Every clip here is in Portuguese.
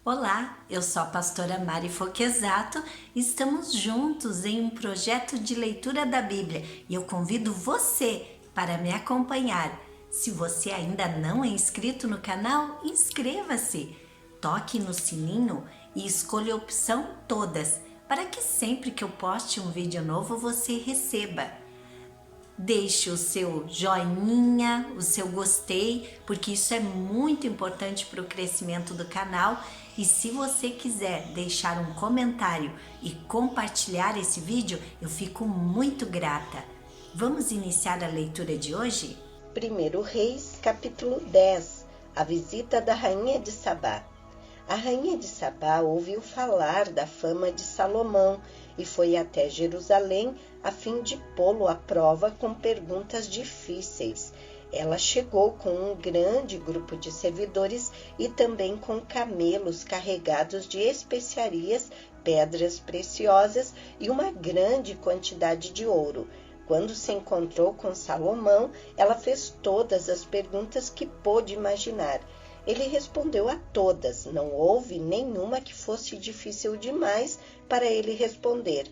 Olá, eu sou a pastora Mari Foquesato e estamos juntos em um projeto de leitura da Bíblia e eu convido você para me acompanhar. Se você ainda não é inscrito no canal, inscreva-se, toque no sininho e escolha a opção Todas, para que sempre que eu poste um vídeo novo você receba. Deixe o seu joinha, o seu gostei, porque isso é muito importante para o crescimento do canal. E se você quiser deixar um comentário e compartilhar esse vídeo, eu fico muito grata. Vamos iniciar a leitura de hoje? 1 Reis, capítulo 10. A visita da rainha de Sabá. A rainha de Sabá ouviu falar da fama de Salomão e foi até Jerusalém a fim de pô-lo à prova com perguntas difíceis. Ela chegou com um grande grupo de servidores e também com camelos carregados de especiarias, pedras preciosas e uma grande quantidade de ouro. Quando se encontrou com Salomão, ela fez todas as perguntas que pôde imaginar. Ele respondeu a todas, não houve nenhuma que fosse difícil demais para ele responder.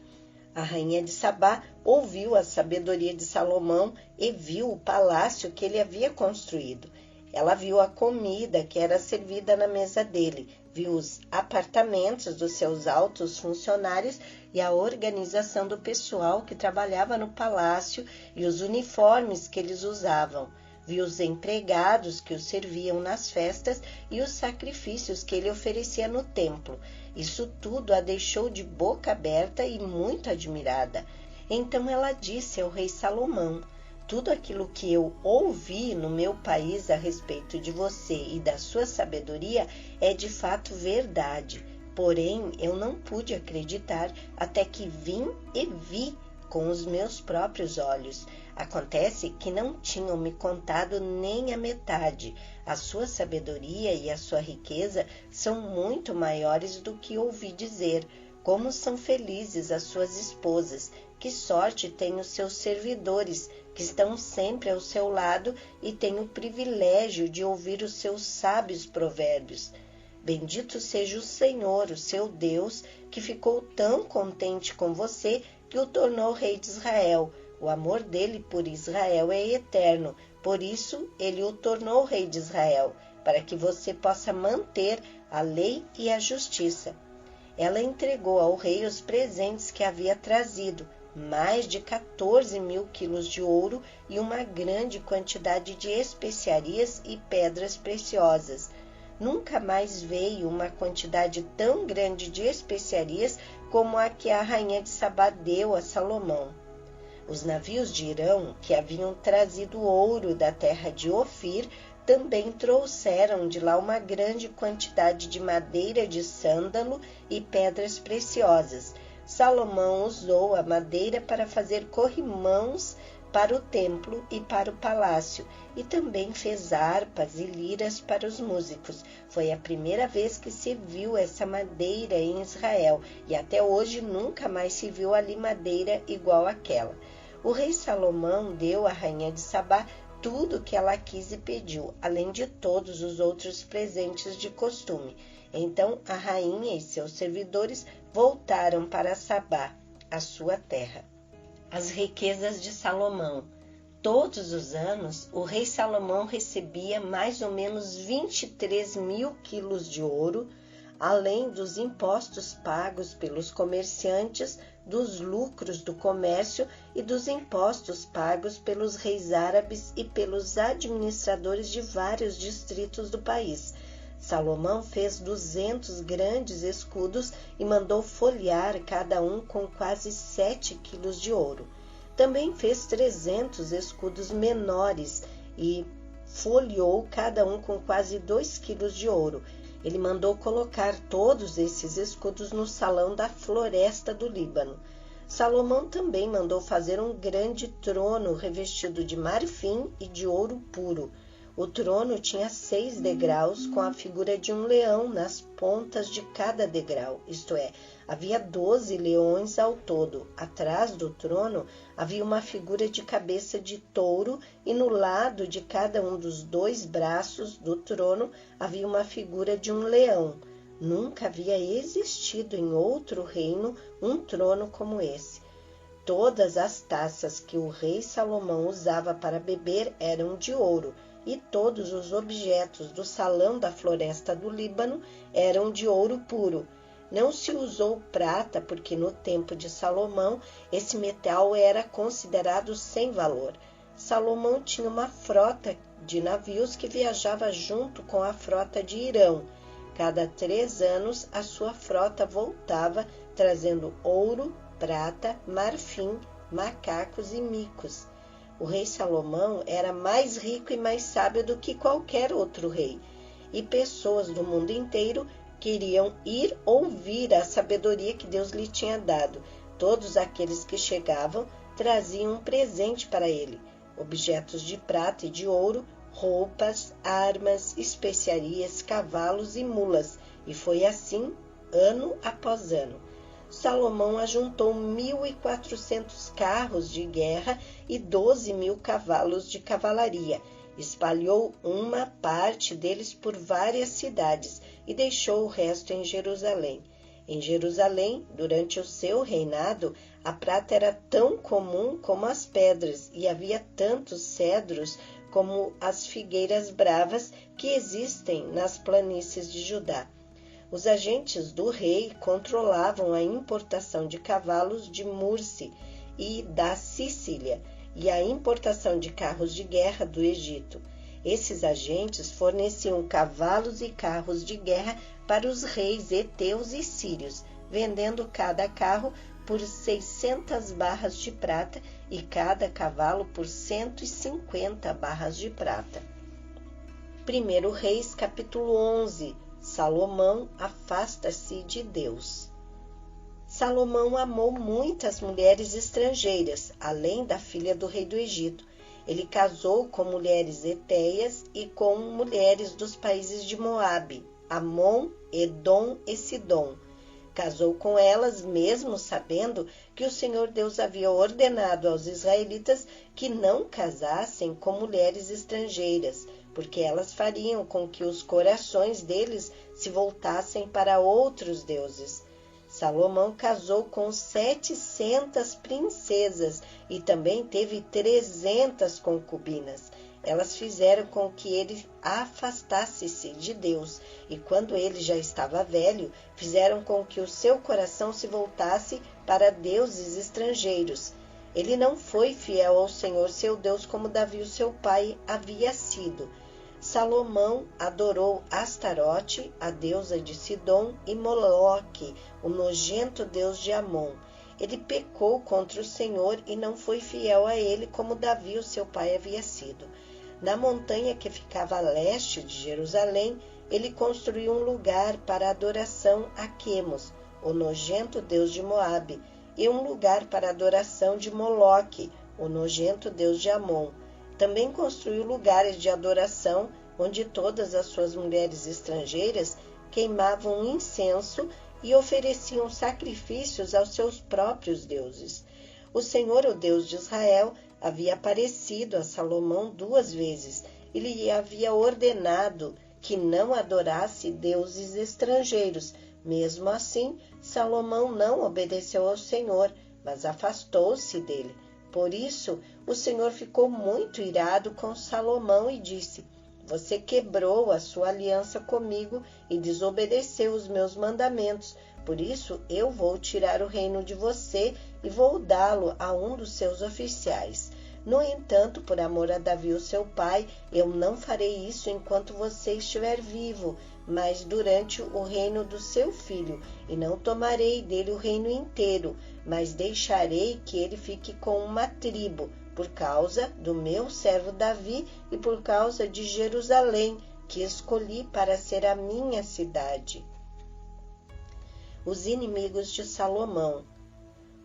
A rainha de Sabá ouviu a sabedoria de Salomão e viu o palácio que ele havia construído. Ela viu a comida que era servida na mesa dele, viu os apartamentos dos seus altos funcionários e a organização do pessoal que trabalhava no palácio e os uniformes que eles usavam. Viu os empregados que o serviam nas festas e os sacrifícios que ele oferecia no templo. Isso tudo a deixou de boca aberta e muito admirada. Então ela disse ao rei Salomão: tudo aquilo que eu ouvi no meu país a respeito de você e da sua sabedoria é de fato verdade. Porém, eu não pude acreditar até que vim e vi com os meus próprios olhos. Acontece que não tinham me contado nem a metade. A sua sabedoria e a sua riqueza são muito maiores do que ouvi dizer. Como são felizes as suas esposas! Que sorte têm os seus servidores, que estão sempre ao seu lado e têm o privilégio de ouvir os seus sábios provérbios. Bendito seja o Senhor, o seu Deus, que ficou tão contente com você que o tornou rei de Israel. O amor dele por Israel é eterno, por isso ele o tornou rei de Israel, para que você possa manter a lei e a justiça. Ela entregou ao rei os presentes que havia trazido, mais de 14.000 quilos de ouro e uma grande quantidade de especiarias e pedras preciosas. Nunca mais veio uma quantidade tão grande de especiarias como a que a rainha de Sabá deu a Salomão. Os navios de Irão, que haviam trazido ouro da terra de Ofir, também trouxeram de lá uma grande quantidade de madeira de sândalo e pedras preciosas. Salomão usou a madeira para fazer corrimãos para o templo e para o palácio, e também fez harpas e liras para os músicos. Foi a primeira vez que se viu essa madeira em Israel, e até hoje nunca mais se viu ali madeira igual àquela. O rei Salomão deu à rainha de Sabá tudo o que ela quis e pediu, além de todos os outros presentes de costume. Então a rainha e seus servidores voltaram para Sabá, a sua terra. As riquezas de Salomão. Todos os anos, o rei Salomão recebia mais ou menos 23.000 quilos de ouro, além dos impostos pagos pelos comerciantes, dos lucros do comércio e dos impostos pagos pelos reis árabes e pelos administradores de vários distritos do país. Salomão fez 200 grandes escudos e mandou folhear cada um com quase 7 quilos de ouro. Também fez 300 escudos menores e folheou cada um com quase 2 quilos de ouro. Ele mandou colocar todos esses escudos no salão da floresta do Líbano. Salomão também mandou fazer um grande trono revestido de marfim e de ouro puro. O trono tinha 6 degraus com a figura de um leão nas pontas de cada degrau, isto é, havia 12 leões ao todo. Atrás do trono havia uma figura de cabeça de touro e no lado de cada um dos 2 braços do trono havia uma figura de um leão. Nunca havia existido em outro reino um trono como esse. Todas as taças que o rei Salomão usava para beber eram de ouro, e todos os objetos do salão da floresta do Líbano eram de ouro puro. Não se usou prata, porque no tempo de Salomão esse metal era considerado sem valor. Salomão tinha uma frota de navios que viajava junto com a frota de Irão. Cada 3 anos a sua frota voltava, trazendo ouro, prata, marfim, macacos e micos. O rei Salomão era mais rico e mais sábio do que qualquer outro rei, e pessoas do mundo inteiro queriam ir ouvir a sabedoria que Deus lhe tinha dado. Todos aqueles que chegavam traziam um presente para ele, objetos de prata e de ouro, roupas, armas, especiarias, cavalos e mulas, e foi assim ano após ano. Salomão ajuntou 1.400 carros de guerra e 12.000 cavalos de cavalaria. Espalhou uma parte deles por várias cidades e deixou o resto em Jerusalém. Em Jerusalém, durante o seu reinado, a prata era tão comum como as pedras, e havia tantos cedros como as figueiras bravas que existem nas planícies de Judá. Os agentes do rei controlavam a importação de cavalos de Mursi e da Sicília e a importação de carros de guerra do Egito. Esses agentes forneciam cavalos e carros de guerra para os reis heteus e sírios, vendendo cada carro por 600 barras de prata e cada cavalo por 150 barras de prata. 1 Reis, capítulo 11. Salomão afasta-se de Deus. Salomão amou muitas mulheres estrangeiras, além da filha do rei do Egito. Ele casou com mulheres hetéias e com mulheres dos países de Moabe, Amon, Edom e Sidom. Casou com elas mesmo sabendo que o Senhor Deus havia ordenado aos israelitas que não casassem com mulheres estrangeiras, porque elas fariam com que os corações deles se voltassem para outros deuses. Salomão casou com 700 princesas e também teve 300 concubinas. Elas fizeram com que ele afastasse-se de Deus, e quando ele já estava velho, fizeram com que o seu coração se voltasse para deuses estrangeiros. Ele não foi fiel ao Senhor seu Deus como Davi, o seu pai, havia sido. Salomão adorou Astarote, a deusa de Sidom, e Moloque, o nojento deus de Amon. Ele pecou contra o Senhor e não foi fiel a ele como Davi, o seu pai, havia sido. Na montanha que ficava a leste de Jerusalém, ele construiu um lugar para adoração a Quemos, o nojento deus de Moabe, e um lugar para adoração de Moloque, o nojento deus de Amon. Também construiu lugares de adoração onde todas as suas mulheres estrangeiras queimavam incenso e ofereciam sacrifícios aos seus próprios deuses. O Senhor, o Deus de Israel, havia aparecido a Salomão 2 vezes e lhe havia ordenado que não adorasse deuses estrangeiros. Mesmo assim, Salomão não obedeceu ao Senhor, mas afastou-se dele. Por isso, o Senhor ficou muito irado com Salomão e disse: Você quebrou a sua aliança comigo e desobedeceu os meus mandamentos. Por isso, eu vou tirar o reino de você e vou dá-lo a um dos seus oficiais. No entanto, por amor a Davi, o seu pai, eu não farei isso enquanto você estiver vivo, mas durante o reino do seu filho, e não tomarei dele o reino inteiro, mas deixarei que ele fique com uma tribo, por causa do meu servo Davi e por causa de Jerusalém, que escolhi para ser a minha cidade. Os inimigos de Salomão.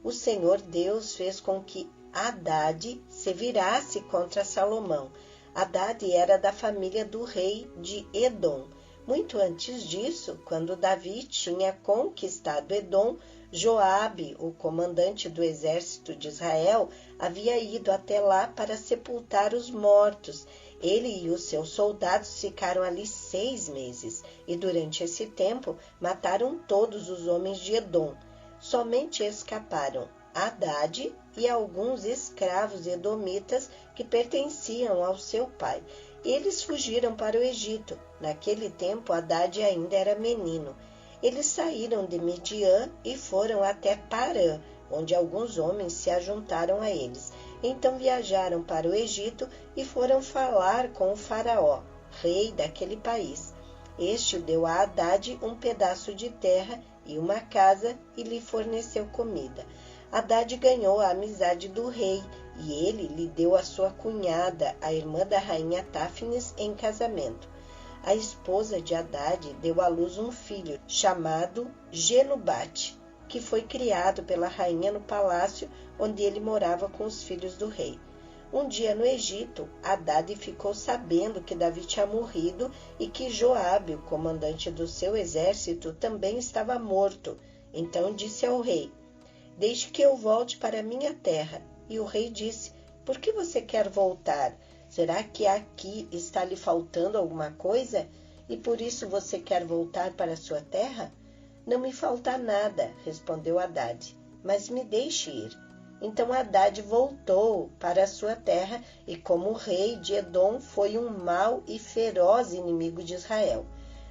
O Senhor Deus fez com que Hadade se virasse contra Salomão. Hadade era da família do rei de Edom. Muito antes disso, quando Davi tinha conquistado Edom, Joabe, o comandante do exército de Israel, havia ido até lá para sepultar os mortos, Ele e os seus soldados ficaram ali 6 meses, e durante esse tempo mataram todos os homens de Edom. Somente escaparam Hadade e alguns escravos edomitas que pertenciam ao seu pai. Eles fugiram para o Egito. Naquele tempo, Hadade ainda era menino. Eles saíram de Midian e foram até Parã, onde alguns homens se ajuntaram a eles. Então viajaram para o Egito e foram falar com o faraó, rei daquele país. Este deu a Hadade um pedaço de terra e uma casa e lhe forneceu comida. Hadade ganhou a amizade do rei e ele lhe deu a sua cunhada, a irmã da rainha Táfnis, em casamento. A esposa de Hadade deu à luz um filho chamado Genubate, que foi criado pela rainha no palácio onde ele morava com os filhos do rei. Um dia no Egito, Hadade ficou sabendo que Davi tinha morrido e que Joabe, o comandante do seu exército, também estava morto. Então disse ao rei: "Deixe que eu volte para minha terra." E o rei disse: "Por que você quer voltar? Será que aqui está lhe faltando alguma coisa? E por isso você quer voltar para sua terra?" "Não me falta nada", respondeu Hadade, "mas me deixe ir." Então Hadade voltou para a sua terra e, como rei de Edom, foi um mau e feroz inimigo de Israel.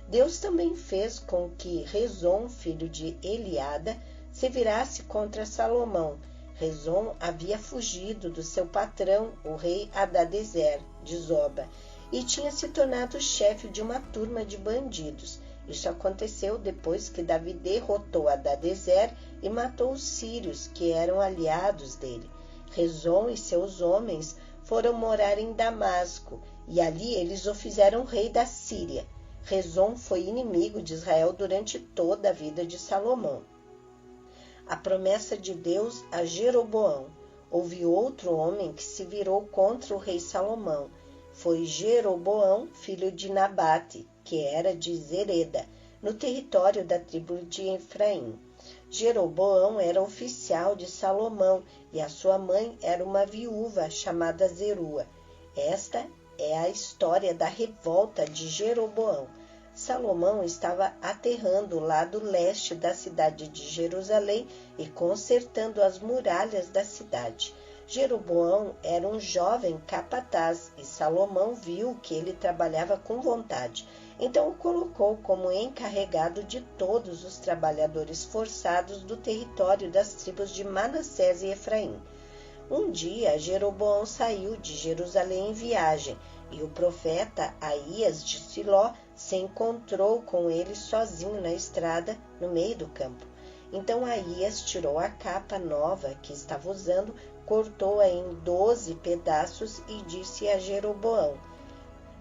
Deus também fez com que Rezon, filho de Eliada, se virasse contra Salomão. Rezon havia fugido do seu patrão, o rei Hadadezer, de Zoba, e tinha se tornado chefe de uma turma de bandidos. Isso aconteceu depois que Davi derrotou Hadadezer e matou os sírios, que eram aliados dele. Rezon e seus homens foram morar em Damasco, e ali eles o fizeram rei da Síria. Rezon foi inimigo de Israel durante toda a vida de Salomão. A promessa de Deus a Jeroboão. Houve outro homem que se virou contra o rei Salomão. Foi Jeroboão, filho de Nabate, que era de Zereda, no território da tribo de Efraim. Jeroboão era oficial de Salomão e a sua mãe era uma viúva chamada Zerua. Esta é a história da revolta de Jeroboão. Salomão estava aterrando o lado leste da cidade de Jerusalém e consertando as muralhas da cidade. Jeroboão era um jovem capataz e Salomão viu que ele trabalhava com vontade. Então o colocou como encarregado de todos os trabalhadores forçados do território das tribos de Manassés e Efraim. Um dia Jeroboão saiu de Jerusalém em viagem e o profeta Aías de Siló se encontrou com ele sozinho na estrada, no meio do campo. Então Aías tirou a capa nova que estava usando, cortou-a em 12 pedaços e disse a Jeroboão: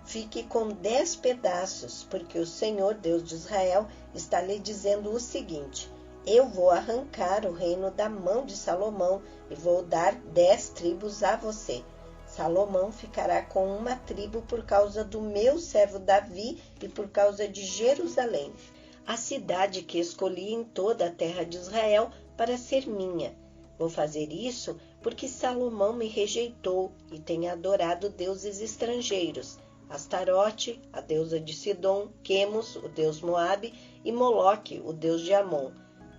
"Fique com 10 pedaços, porque o Senhor, Deus de Israel, está lhe dizendo o seguinte: eu vou arrancar o reino da mão de Salomão e vou dar 10 tribos a você. Salomão ficará com uma tribo por causa do meu servo Davi e por causa de Jerusalém, a cidade que escolhi em toda a terra de Israel para ser minha. Vou fazer isso porque Salomão me rejeitou e tem adorado deuses estrangeiros, Astarote, a deusa de Sidom, Quemos, o deus Moabe, e Moloque, o deus de Amon.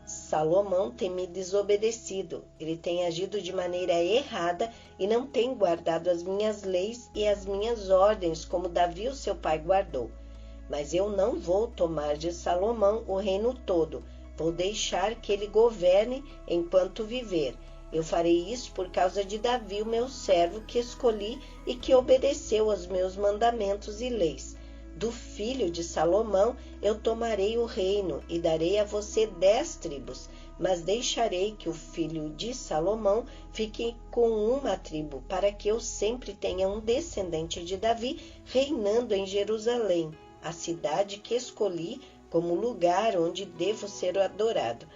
Salomão tem me desobedecido, ele tem agido de maneira errada e não tem guardado as minhas leis e as minhas ordens como Davi, o seu pai, guardou. Mas eu não vou tomar de Salomão o reino todo, vou deixar que ele governe enquanto viver. Eu farei isso por causa de Davi, o meu servo, que escolhi e que obedeceu aos meus mandamentos e leis. Do filho de Salomão eu tomarei o reino e darei a você 10 tribos, mas deixarei que o filho de Salomão fique com uma tribo, para que eu sempre tenha um descendente de Davi reinando em Jerusalém, a cidade que escolhi como lugar onde devo ser adorado.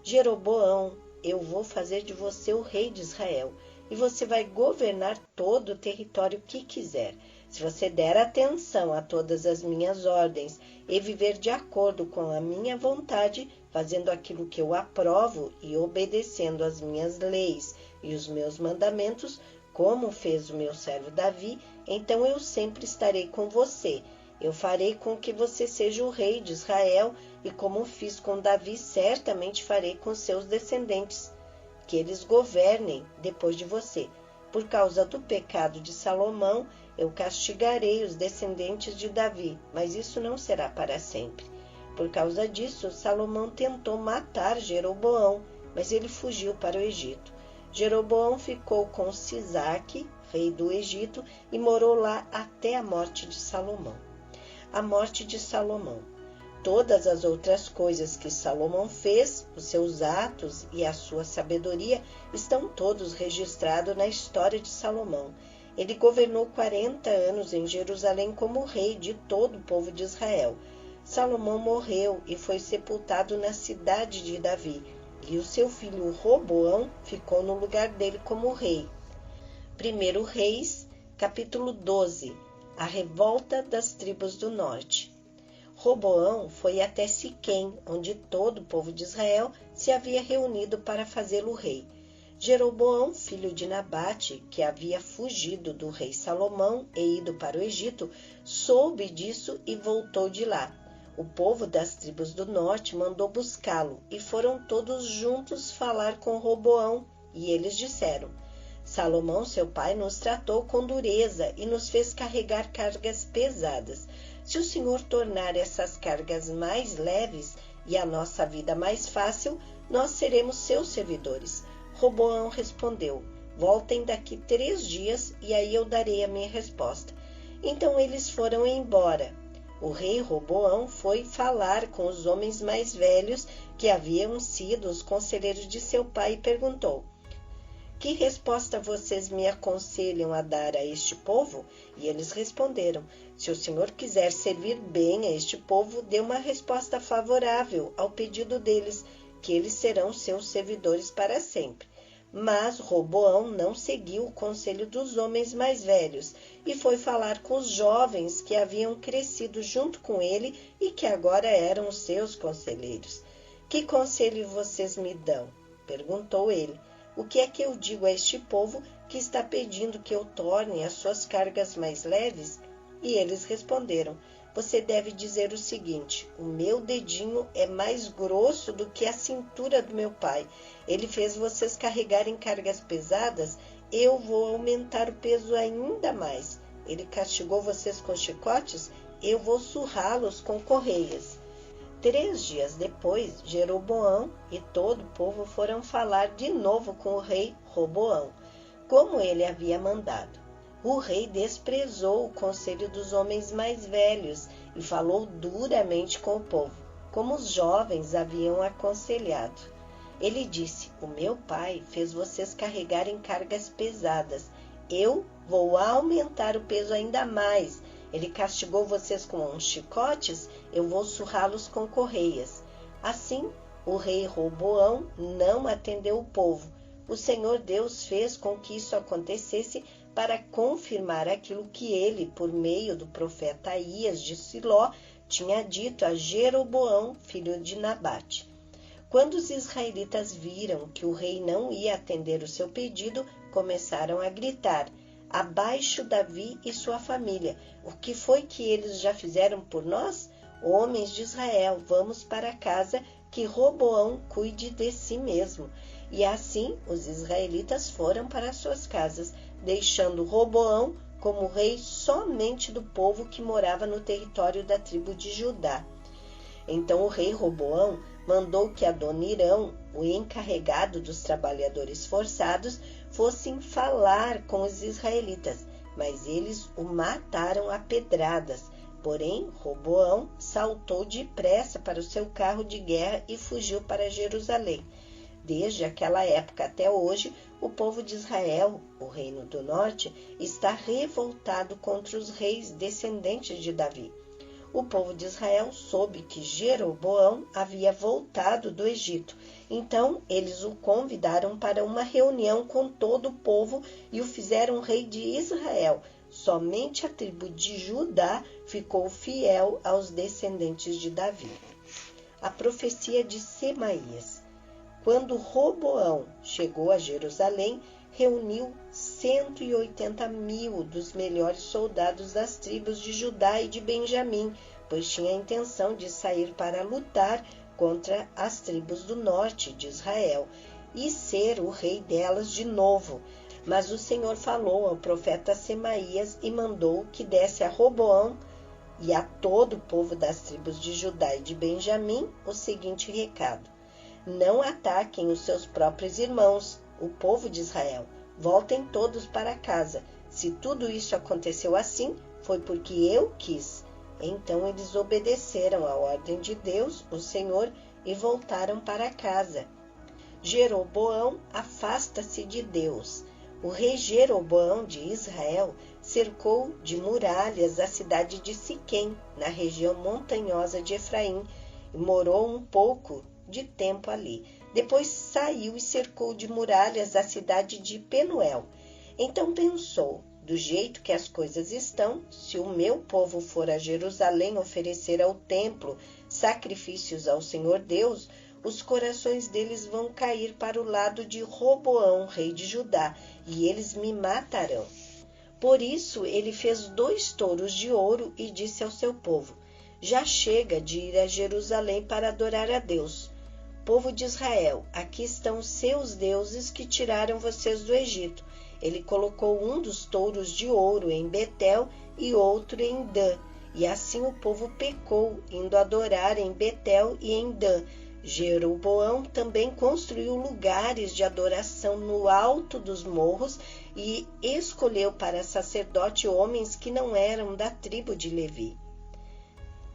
Jeroboão, eu vou fazer de você o rei de Israel, e você vai governar todo o território que quiser. Se você der atenção a todas as minhas ordens e viver de acordo com a minha vontade, fazendo aquilo que eu aprovo e obedecendo às minhas leis e os meus mandamentos, Como fez o meu servo Davi, então eu sempre estarei com você. Eu farei com que você seja o rei de Israel, e como fiz com Davi, certamente farei com seus descendentes, que eles governem depois de você. Por causa do pecado de Salomão, eu castigarei os descendentes de Davi, mas isso não será para sempre. Por causa disso, Salomão tentou matar Jeroboão, mas ele fugiu para o Egito. Jeroboão ficou com Sisaque, rei do Egito, e morou lá até a morte de Salomão. A morte de Salomão. Todas as outras coisas que Salomão fez, os seus atos e a sua sabedoria, estão todos registrados na história de Salomão. Ele governou 40 anos em Jerusalém como rei de todo o povo de Israel. Salomão morreu e foi sepultado na cidade de Davi, e o seu filho Roboão ficou no lugar dele como rei. 1 Reis, capítulo 12. A revolta das tribos do norte. Roboão foi até Siquém, onde todo o povo de Israel se havia reunido para fazê-lo rei. Jeroboão, filho de Nabate, que havia fugido do rei Salomão e ido para o Egito, soube disso e voltou de lá. O povo das tribos do norte mandou buscá-lo, e foram todos juntos falar com Roboão, e eles disseram: Salomão, seu pai, nos tratou com dureza e nos fez carregar cargas pesadas. Se o Senhor tornar essas cargas mais leves e a nossa vida mais fácil, nós seremos seus servidores. Roboão respondeu: voltem daqui 3 dias e aí eu darei a minha resposta. Então eles foram embora. O rei Roboão foi falar com os homens mais velhos que haviam sido os conselheiros de seu pai e perguntou: que resposta vocês me aconselham a dar a este povo? E eles responderam: se o Senhor quiser servir bem a este povo, dê uma resposta favorável ao pedido deles, que eles serão seus servidores para sempre. Mas Roboão não seguiu o conselho dos homens mais velhos e foi falar com os jovens que haviam crescido junto com ele e que agora eram os seus conselheiros. Que conselho vocês me dão? Perguntou ele. O que é que eu digo a este povo que está pedindo que eu torne as suas cargas mais leves? E eles responderam: você deve dizer o seguinte: o meu dedinho é mais grosso do que a cintura do meu pai. Ele fez vocês carregarem cargas pesadas, eu vou aumentar o peso ainda mais. Ele castigou vocês com chicotes, eu vou surrá-los com correias. 3 dias depois, Jeroboão e todo o povo foram falar de novo com o rei Roboão, como ele havia mandado. O rei desprezou o conselho dos homens mais velhos e falou duramente com o povo, como os jovens haviam aconselhado. Ele disse: o meu pai fez vocês carregarem cargas pesadas. Eu vou aumentar o peso ainda mais. Ele castigou vocês com chicotes, eu vou surrá-los com correias. Assim, o rei Roboão não atendeu o povo. O Senhor Deus fez com que isso acontecesse para confirmar aquilo que ele, por meio do profeta Aías de Siló, tinha dito a Jeroboão, filho de Nabate. Quando os israelitas viram que o rei não ia atender o seu pedido, começaram a gritar: abaixo Davi e sua família. O que foi que eles já fizeram por nós? Homens de Israel, vamos para casa, que Roboão cuide de si mesmo. E assim os israelitas foram para suas casas, deixando Roboão como rei somente do povo que morava no território da tribo de Judá. Então o rei Roboão mandou que Adonirão, o encarregado dos trabalhadores forçados, fossem falar com os israelitas, mas eles o mataram a pedradas. Porém, Roboão saltou depressa para o seu carro de guerra e fugiu para Jerusalém. Desde aquela época até hoje, o povo de Israel, o reino do norte, está revoltado contra os reis descendentes de Davi. O povo de Israel soube que Jeroboão havia voltado do Egito. Então, eles o convidaram para uma reunião com todo o povo e o fizeram rei de Israel. Somente a tribo de Judá ficou fiel aos descendentes de Davi. A profecia de Semaías. Quando Roboão chegou a Jerusalém, reuniu 180.000 dos melhores soldados das tribos de Judá e de Benjamim, pois tinha a intenção de sair para lutar contra as tribos do norte de Israel e ser o rei delas de novo. Mas o Senhor falou ao profeta Semaías e mandou que desse a Roboão e a todo o povo das tribos de Judá e de Benjamim o seguinte recado: não ataquem os seus próprios irmãos, o povo de Israel. Voltem todos para casa. Se tudo isso aconteceu assim, foi porque eu quis. Então eles obedeceram à ordem de Deus, o Senhor, e voltaram para casa. Jeroboão afasta-se de Deus. O rei Jeroboão de Israel cercou de muralhas a cidade de Siquém, na região montanhosa de Efraim, e morou um pouco de tempo ali. Depois saiu e cercou de muralhas a cidade de Penuel. Então pensou: do jeito que as coisas estão, se o meu povo for a Jerusalém oferecer ao templo sacrifícios ao Senhor Deus, os corações deles vão cair para o lado de Roboão, rei de Judá, e eles me matarão. Por isso ele fez 2 touros de ouro e disse ao seu povo: já chega de ir a Jerusalém para adorar a Deus. Povo de Israel, aqui estão os seus deuses que tiraram vocês do Egito. Ele colocou um dos touros de ouro em Betel e outro em Dan, e assim o povo pecou, indo adorar em Betel e em Dan. Jeroboão também construiu lugares de adoração no alto dos morros e escolheu para sacerdote homens que não eram da tribo de Levi.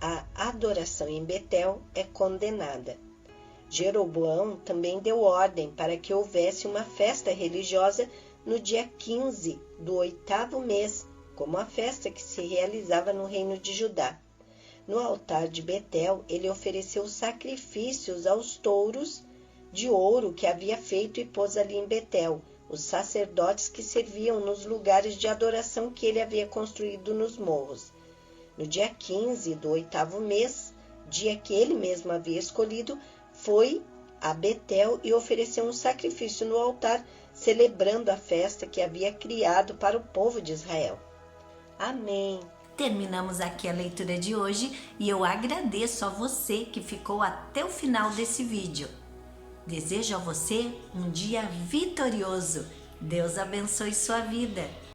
A adoração em Betel é condenada. Jeroboão também deu ordem para que houvesse uma festa religiosa no dia 15 do 8º mês, como a festa que se realizava no reino de Judá. No altar de Betel, ele ofereceu sacrifícios aos touros de ouro que havia feito e pôs ali em Betel, os sacerdotes que serviam nos lugares de adoração que ele havia construído nos morros. No dia 15 do 8º mês, dia que ele mesmo havia escolhido, foi a Betel e ofereceu um sacrifício no altar, celebrando a festa que havia criado para o povo de Israel. Amém. Terminamos aqui a leitura de hoje e eu agradeço a você que ficou até o final desse vídeo. Desejo a você um dia vitorioso. Deus abençoe sua vida.